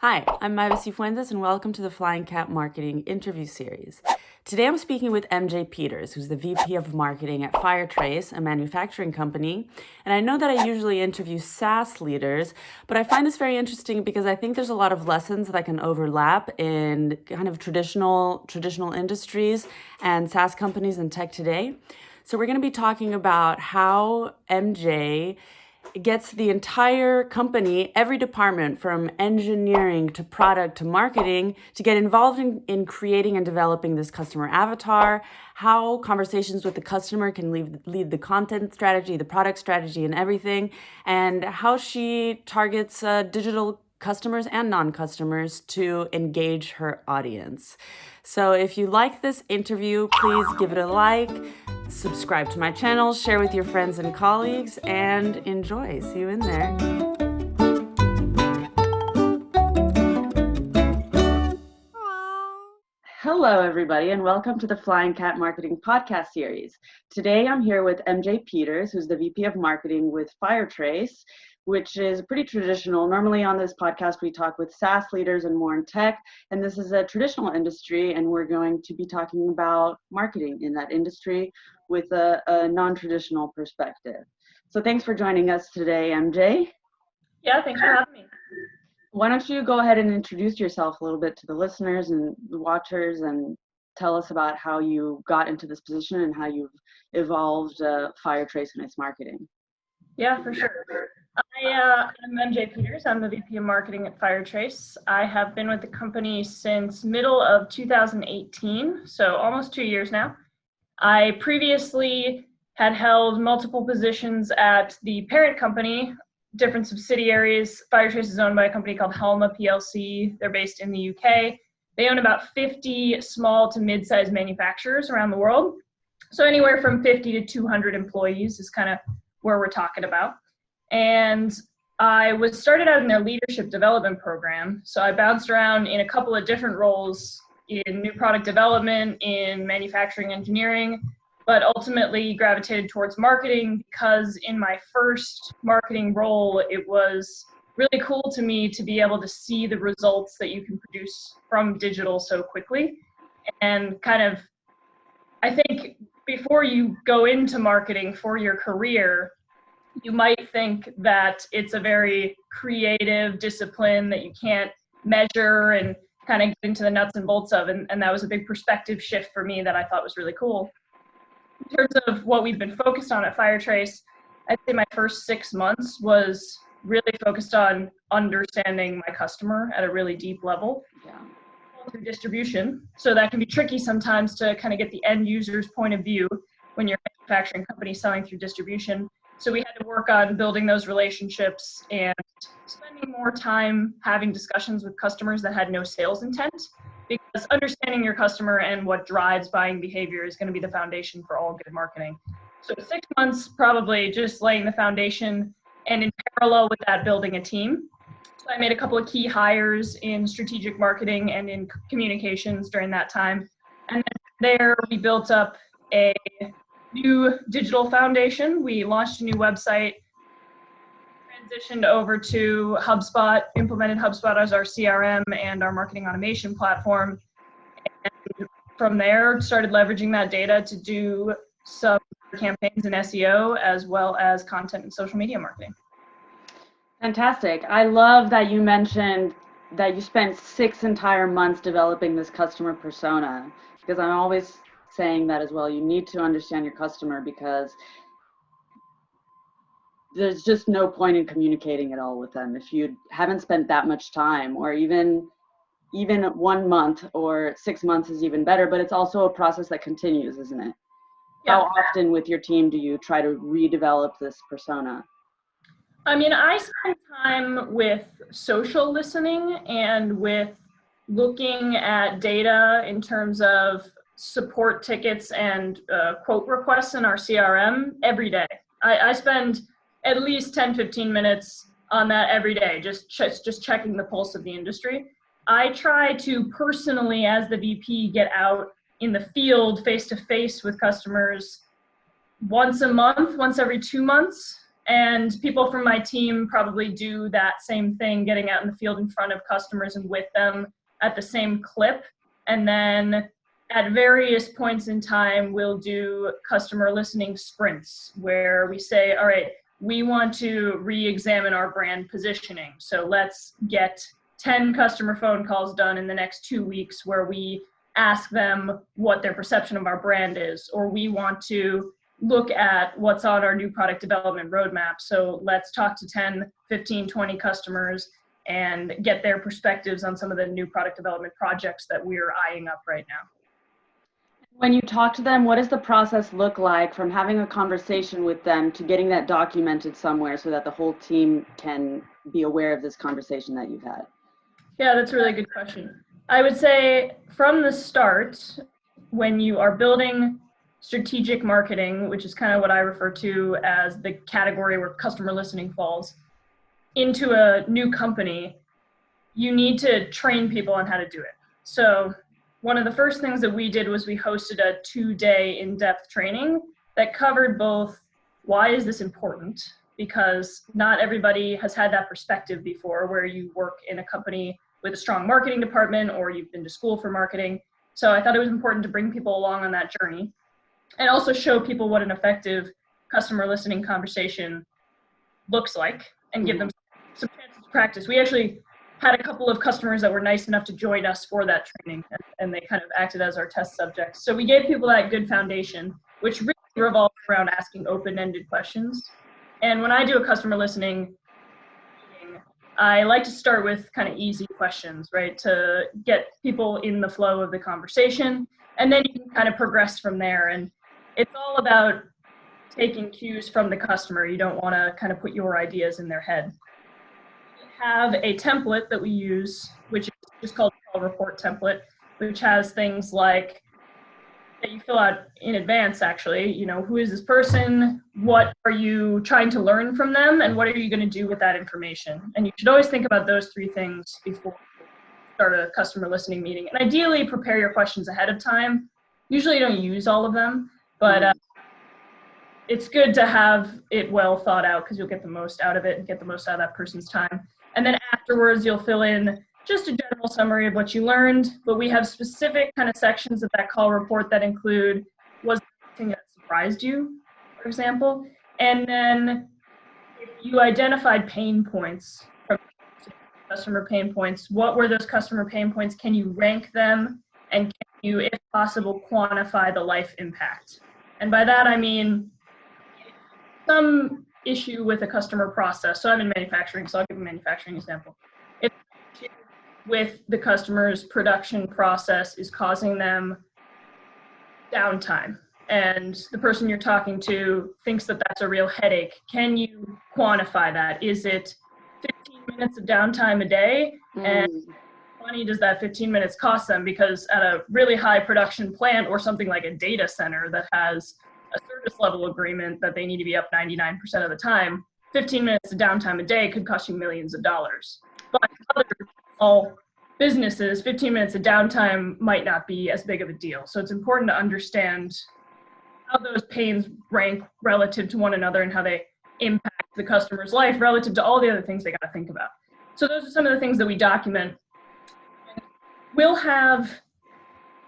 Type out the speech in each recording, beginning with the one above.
Hi, I'm Maiva Cifuentes, and welcome to the Flying Cat Marketing interview series. Today I'm speaking with MJ Peters, who's the VP of Marketing at Firetrace, a manufacturing company. And I know that I usually interview SaaS leaders, but I find this very interesting because I think there's a lot of lessons that can overlap in kind of traditional industries and SaaS companies in tech today. So we're going to be talking about how MJ gets the entire company, every department from engineering to product to marketing, to get involved in creating and developing this customer avatar, how conversations with the customer can lead the content strategy, the product strategy, and everything, and how she targets digital customers and non-customers to engage her audience. So if you like this interview, please give it a like, subscribe to my channel, share with your friends and colleagues, and enjoy. See you in there. Hello, everybody, and welcome to the Flying Cat Marketing podcast series. Today, I'm here with MJ Peters, who's the VP of Marketing with Firetrace, which is pretty traditional. Normally on this podcast, we talk with SaaS leaders and more in tech, and this is a traditional industry, and we're going to be talking about marketing in that industry with a non-traditional perspective. So thanks for joining us today, MJ. Yeah, thanks for having me. Why don't you go ahead and introduce yourself a little bit to the listeners and the watchers and tell us about how you got into this position and how you've evolved Firetrace and its marketing. Yeah, for sure. I'm MJ Peters. I'm the VP of Marketing at Firetrace. I have been with the company since middle of 2018, so almost 2 years now. I previously had held multiple positions at the parent company, different subsidiaries. Firetrace is owned by a company called Halma PLC. They're based in the UK. They own about 50 small to mid-sized manufacturers around the world. So anywhere from 50 to 200 employees is kind of where we're talking about. And I was started out in their leadership development program. So I bounced around in a couple of different roles in new product development, in manufacturing engineering, but ultimately gravitated towards marketing because in my first marketing role, it was really cool to me to be able to see the results that you can produce from digital so quickly. And kind of, I think before you go into marketing for your career, you might think that it's a very creative discipline that you can't measure and kind of get into the nuts and bolts of. And that was a big perspective shift for me that I thought was really cool. In terms of what we've been focused on at Firetrace, I'd say my first 6 months was really focused on understanding my customer at a really deep level. Through distribution. So that can be tricky sometimes to kind of get the end user's point of view when you're a manufacturing company selling through distribution. So we had to work on building those relationships and spending more time having discussions with customers that had no sales intent, because understanding your customer and what drives buying behavior is going to be the foundation for all good marketing. So 6 months, probably just laying the foundation, and in parallel with that, building a team. So I made a couple of key hires in strategic marketing and in communications during that time. And then there we built up a new digital foundation. We launched a new website, transitioned over to HubSpot, implemented HubSpot as our CRM and our marketing automation platform. And from there, started leveraging that data to do some campaigns in SEO as well as content and social media marketing. Fantastic. I love that you mentioned that you spent 6 entire months developing this customer persona, because I'm always saying that as well. You need to understand your customer because there's just no point in communicating at all with them if you haven't spent that much time, or even 1 month or 6 months is even better, but it's also a process that continues, isn't it? Yeah. How often with your team do you try to redevelop this persona? I mean, I spend time with social listening and with looking at data in terms of support tickets and quote requests in our CRM every day. I spend at least 10, 15 minutes on that every day, just checking the pulse of the industry. I try to personally, as the VP, get out in the field face-to-face with customers once a month, once every 2 months. And people from my team probably do that same thing, getting out in the field in front of customers and with them at the same clip. And then at various points in time, we'll do customer listening sprints where we say, all right, we want to re-examine our brand positioning. So let's get 10 customer phone calls done in the next 2 weeks where we ask them what their perception of our brand is, or we want to look at what's on our new product development roadmap. So let's talk to 10, 15, 20 customers and get their perspectives on some of the new product development projects that we're eyeing up right now. When you talk to them, what does the process look like from having a conversation with them to getting that documented somewhere so that the whole team can be aware of this conversation that you've had? Yeah, that's a really good question. I would say from the start, when you are building strategic marketing, which is kind of what I refer to as the category where customer listening falls, into a new company, you need to train people on how to do it. So one of the first things that we did was we hosted a 2-day in-depth training that covered both why is this important, because not everybody has had that perspective before where you work in a company with a strong marketing department or you've been to school for marketing. So I thought it was important to bring people along on that journey and also show people what an effective customer listening conversation looks like and give them some chances to practice. We actually had a couple of customers that were nice enough to join us for that training, and they kind of acted as our test subjects. So we gave people that good foundation, which really revolves around asking open-ended questions. And when I do a customer listening meeting, I like to start with kind of easy questions, right, to get people in the flow of the conversation, and then you can kind of progress from there. And it's all about taking cues from the customer. You don't want to kind of put your ideas in their head. Have a template that we use, which is just called a call report template, which has things like that you fill out in advance, actually, you know, who is this person? What are you trying to learn from them? And what are you going to do with that information? And you should always think about those 3 things before you start a customer listening meeting. And ideally, prepare your questions ahead of time. Usually you don't use all of them, but it's good to have it well thought out because you'll get the most out of it and get the most out of that person's time. And then afterwards, you'll fill in just a general summary of what you learned, but we have specific kind of sections of that call report that include, was there anything that surprised you, for example? And then if you identified pain points from customer pain points, what were those customer pain points? Can you rank them? And can you, if possible, quantify the life impact? And by that, I mean some issue with a customer process. So I'm in manufacturing, so I'll give a manufacturing example. If with the customer's production process is causing them downtime, and the person you're talking to thinks that that's a real headache, can you quantify that? Is it 15 minutes of downtime a day? And how money does that 15 minutes cost them? Because at a really high production plant or something like a data center that has a service level agreement that they need to be up 99% of the time, 15 minutes of downtime a day could cost you millions of dollars. But other small businesses, 15 minutes of downtime might not be as big of a deal. So it's important to understand how those pains rank relative to one another and how they impact the customer's life relative to all the other things they got to think about. So those are some of the things that we document. We'll have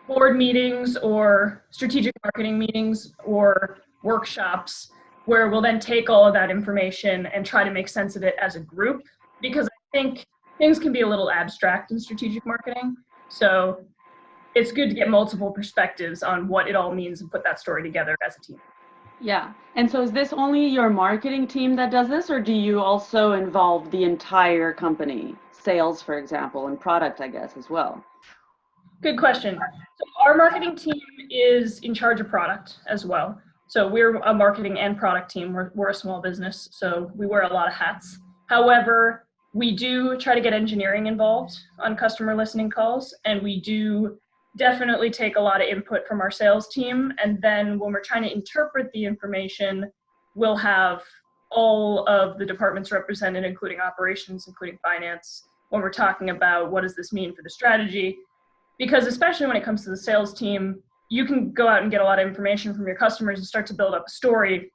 board meetings or strategic marketing meetings or workshops where we'll then take all of that information and try to make sense of it as a group, because I think things can be a little abstract in strategic marketing. So it's good to get multiple perspectives on what it all means and put that story together as a team. Yeah. And so is this only your marketing team that does this, or do you also involve the entire company, sales, for example, and product, I guess, as well? Good question. So our marketing team is in charge of product as well. So we're a marketing and product team. We're a small business, so we wear a lot of hats. However, we do try to get engineering involved on customer listening calls, and we do definitely take a lot of input from our sales team. And then when we're trying to interpret the information, we'll have all of the departments represented, including operations, including finance, when we're talking about what does this mean for the strategy. Because especially when it comes to the sales team, you can go out and get a lot of information from your customers and start to build up a story.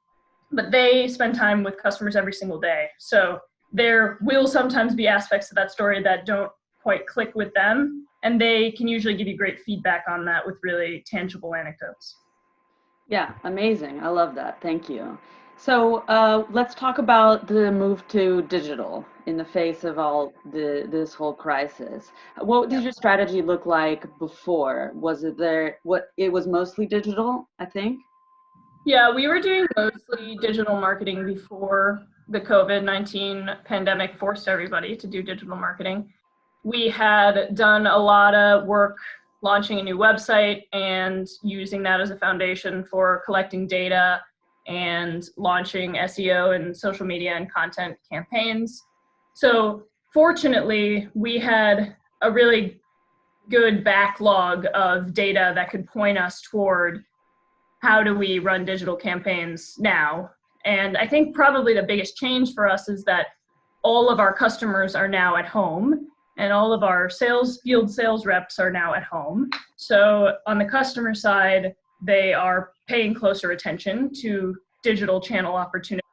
but they spend time with customers every single day. So there will sometimes be aspects of that story that don't quite click with them, and they can usually give you great feedback on that with really tangible anecdotes. Yeah, amazing. I love that. Thank you. So let's talk about the move to digital in the face of all this whole crisis. What did your strategy look like before? Was it there? What it was mostly digital, I think. Yeah, we were doing mostly digital marketing before the COVID-19 pandemic forced everybody to do digital marketing. We had done a lot of work launching a new website and using that as a foundation for collecting data and launching SEO and social media and content campaigns. So fortunately, we had a really good backlog of data that could point us toward how do we run digital campaigns now. And I think probably the biggest change for us is that all of our customers are now at home and all of our field sales reps are now at home. So on the customer side, they are paying closer attention to digital channel opportunities.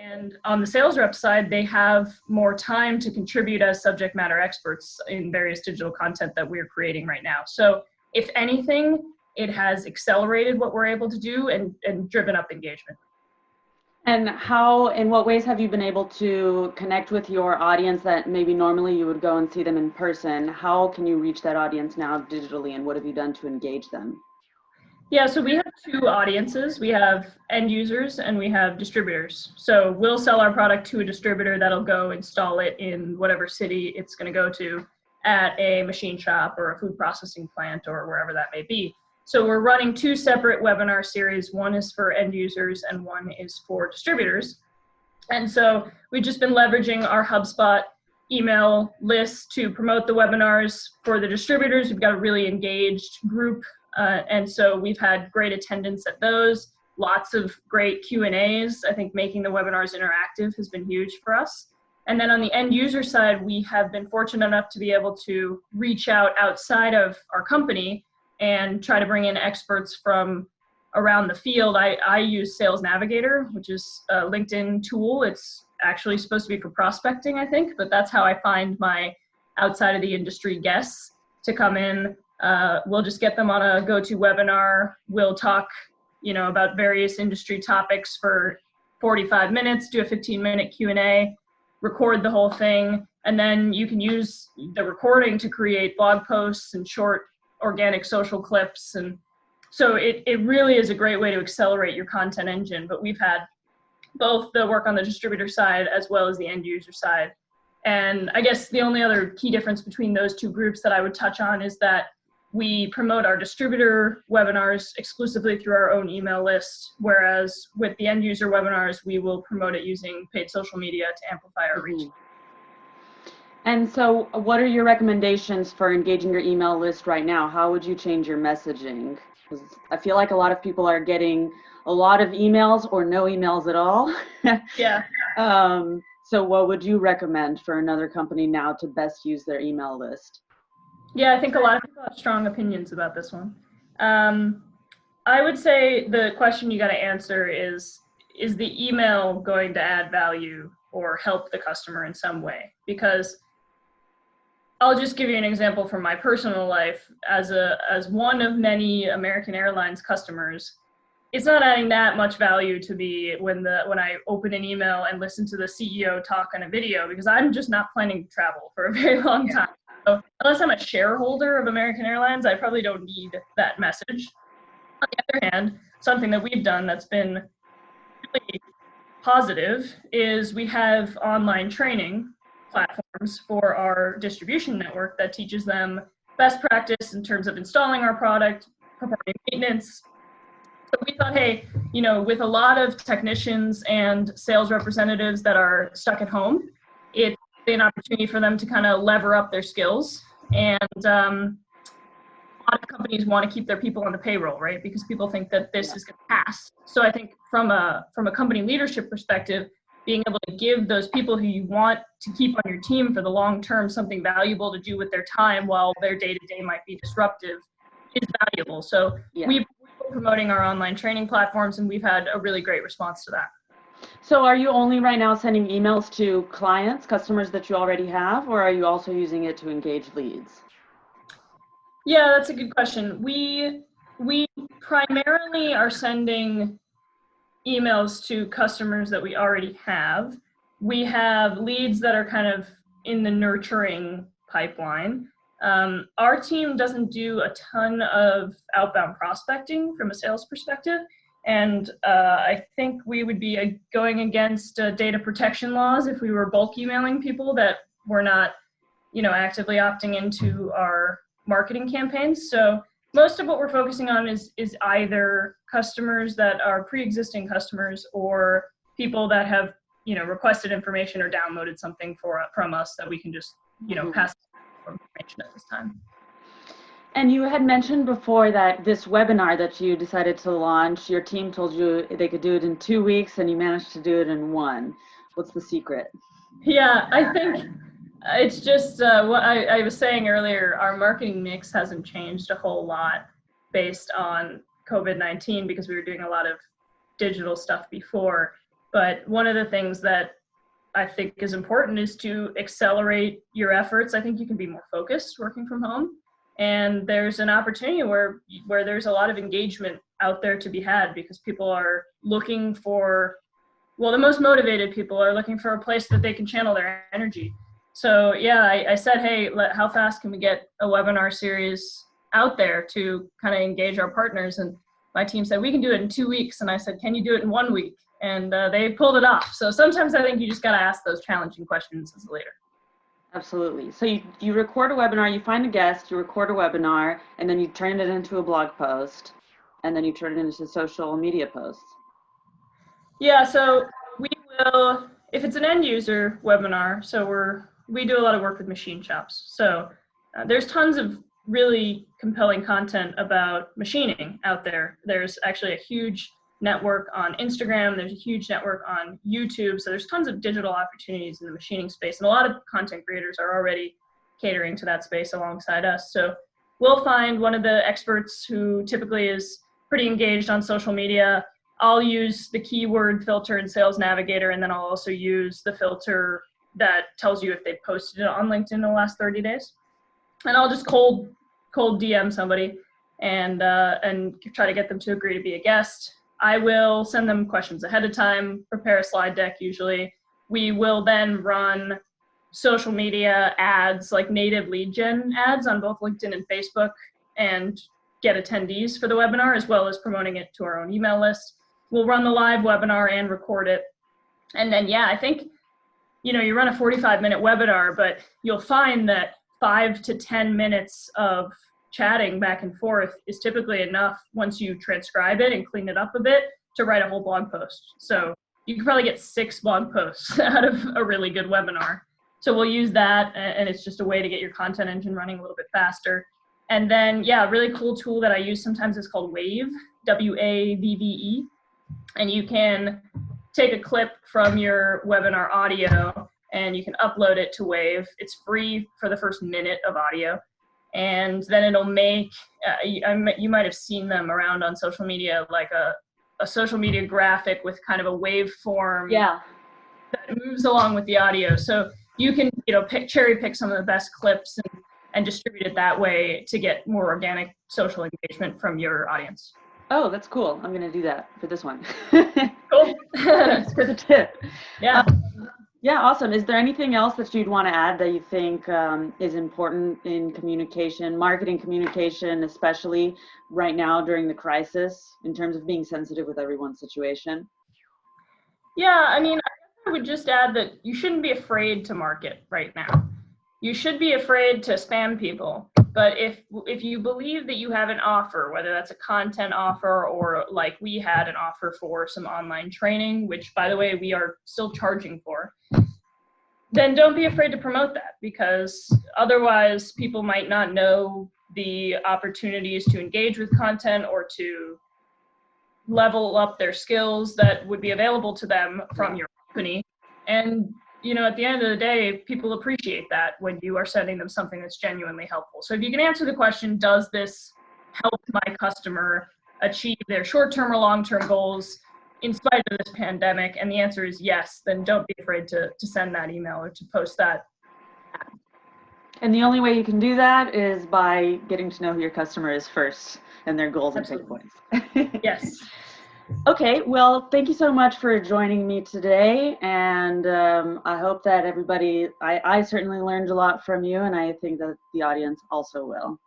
And on the sales rep side, they have more time to contribute as subject matter experts in various digital content that we're creating right now. So if anything, it has accelerated what we're able to do and driven up engagement. And how, in what ways have you been able to connect with your audience that maybe normally you would go and see them in person? How can you reach that audience now digitally, and what have you done to engage them? Yeah, so we have two audiences. We have end users and we have distributors. So we'll sell our product to a distributor that'll go install it in whatever city it's going to go to at a machine shop or a food processing plant or wherever that may be. So we're running two separate webinar series. One is for end users and one is for distributors. And so we've just been leveraging our HubSpot email list to promote the webinars. For the distributors, we've got a really engaged group. And so we've had great attendance at those, lots of great Q&As. I think making the webinars interactive has been huge for us. And then on the end user side, we have been fortunate enough to be able to reach out outside of our company and try to bring in experts from around the field. I use Sales Navigator, which is a LinkedIn tool. It's actually supposed to be for prospecting, I think, but that's how I find my outside of the industry guests to come in. We'll just get them on a go-to webinar. We'll talk, about various industry topics for 45 minutes, do a 15-minute Q&A, record the whole thing, and then you can use the recording to create blog posts and short organic social clips. And so it really is a great way to accelerate your content engine. But we've had both the work on the distributor side as well as the end user side. And I guess the only other key difference between those two groups that I would touch on is that we promote our distributor webinars exclusively through our own email list, whereas with the end user webinars, we will promote it using paid social media to amplify our reach. And so what are your recommendations for engaging your email list right now? How would you change your messaging? Because I feel like a lot of people are getting a lot of emails or no emails at all. Yeah. So what would you recommend for another company now to best use their email list? Yeah, I think a lot of people have strong opinions about this one. I would say the question you got to answer is the email going to add value or help the customer in some way? Because I'll just give you an example from my personal life. As one of many American Airlines customers, it's not adding that much value to me when I open an email and listen to the CEO talk on a video, because I'm just not planning to travel for a very long time. So unless I'm a shareholder of American Airlines, I probably don't need that message. On the other hand, something that we've done that's been really positive is we have online training platforms for our distribution network that teaches them best practice in terms of installing our product, performing maintenance. So we thought, hey, with a lot of technicians and sales representatives that are stuck at home, it's an opportunity for them to kind of lever up their skills. And a lot of companies want to keep their people on the payroll, right? Because people think that this is going to pass. So I think from a company leadership perspective, being able to give those people who you want to keep on your team for the long term something valuable to do with their time while their day-to-day might be disruptive is valuable. So we've promoting our online training platforms, and we've had a really great response to that. So are you only right now sending emails to clients, customers that you already have, or are you also using it to engage leads? Yeah, that's a good question. We primarily are sending emails to customers that we already have. We have leads that are kind of in the nurturing pipeline. Our team doesn't do a ton of outbound prospecting from a sales perspective. And I think we would be going against data protection laws if we were bulk emailing people that were not, actively opting into our marketing campaigns. So most of what we're focusing on is either customers that are pre-existing customers or people that have, requested information or downloaded something from us that we can just, pass information at this time. And you had mentioned before that this webinar that you decided to launch, your team told you they could do it in 2 weeks and you managed to do it in 1. What's the secret? Yeah, I think it's just what I was saying earlier, our marketing mix hasn't changed a whole lot based on COVID-19 because we were doing a lot of digital stuff before. But one of the things that I think is important is to accelerate your efforts. I think you can be more focused working from home. And there's an opportunity where there's a lot of engagement out there to be had because people are looking for, the most motivated people are looking for a place that they can channel their energy. So yeah, I said, hey, how fast can we get a webinar series out there to kind of engage our partners? And my team said, we can do it in 2 weeks. And I said, can you do it in 1 week? And they pulled it off. So sometimes I think you just got to ask those challenging questions as a leader. Absolutely. So you record a webinar, you find a guest, you record a webinar, and then you turn it into a blog post, and then you turn it into social media posts. Yeah, so we will, if it's an end user webinar, so we do a lot of work with machine shops. So there's tons of really compelling content about machining out there. There's actually a huge network on Instagram. There's a huge network on YouTube. So there's tons of digital opportunities in the machining space. And a lot of content creators are already catering to that space alongside us. So we'll find one of the experts who typically is pretty engaged on social media. I'll use the keyword filter in Sales Navigator, and then I'll also use the filter that tells you if they posted it on LinkedIn in the last 30 days. And I'll just cold DM somebody and try to get them to agree to be a guest. I will send them questions ahead of time, prepare a slide deck usually. We will then run social media ads, like native lead gen ads on both LinkedIn and Facebook, and get attendees for the webinar, as well as promoting it to our own email list. We'll run the live webinar and record it. And then, I think, you run a 45-minute webinar, but you'll find that 5 to 10 minutes of chatting back and forth is typically enough once you transcribe it and clean it up a bit to write a whole blog post. So you can probably get 6 blog posts out of a really good webinar. So we'll use that, and it's just a way to get your content engine running a little bit faster. And then, a really cool tool that I use sometimes is called Wave, WAVVE. And you can take a clip from your webinar audio and you can upload it to Wave. It's free for the first minute of audio. And then it'll make, you might have seen them around on social media, like a social media graphic with kind of a waveform that moves along with the audio. So you can, cherry pick some of the best clips and distribute it that way to get more organic social engagement from your audience. Oh, that's cool. I'm going to do that for this one. Cool. Thanks for the tip. Yeah. Awesome. Is there anything else that you'd want to add that you think is important in communication, marketing communication, especially right now during the crisis, in terms of being sensitive with everyone's situation? Yeah, I would just add that you shouldn't be afraid to market right now. You should be afraid to spam people. But if you believe that you have an offer, whether that's a content offer or like we had an offer for some online training, which by the way, we are still charging for, then don't be afraid to promote that, because otherwise people might not know the opportunities to engage with content or to level up their skills that would be available to them from your company. And at the end of the day, people appreciate that when you are sending them something that's genuinely helpful. So if you can answer the question, does this help my customer? achieve their short-term or long-term goals in spite of this pandemic? And the answer is yes. Then don't be afraid to send that email or to post that. And the only way you can do that is by getting to know who your customer is first and their goals Absolutely. and pain points. Yes. Okay, well, thank you so much for joining me today. And I hope that everybody, I certainly learned a lot from you, and I think that the audience also will.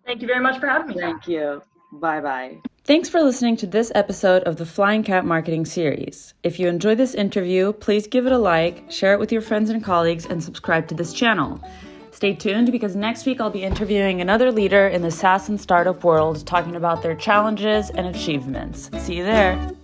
Thank you very much for having me. Thank you. Bye-bye. Thanks for listening to this episode of the Flying Cat Marketing Series. If you enjoyed this interview, please give it a like, share it with your friends and colleagues, and subscribe to this channel. Stay tuned because next week I'll be interviewing another leader in the SaaS and startup world talking about their challenges and achievements. See you there.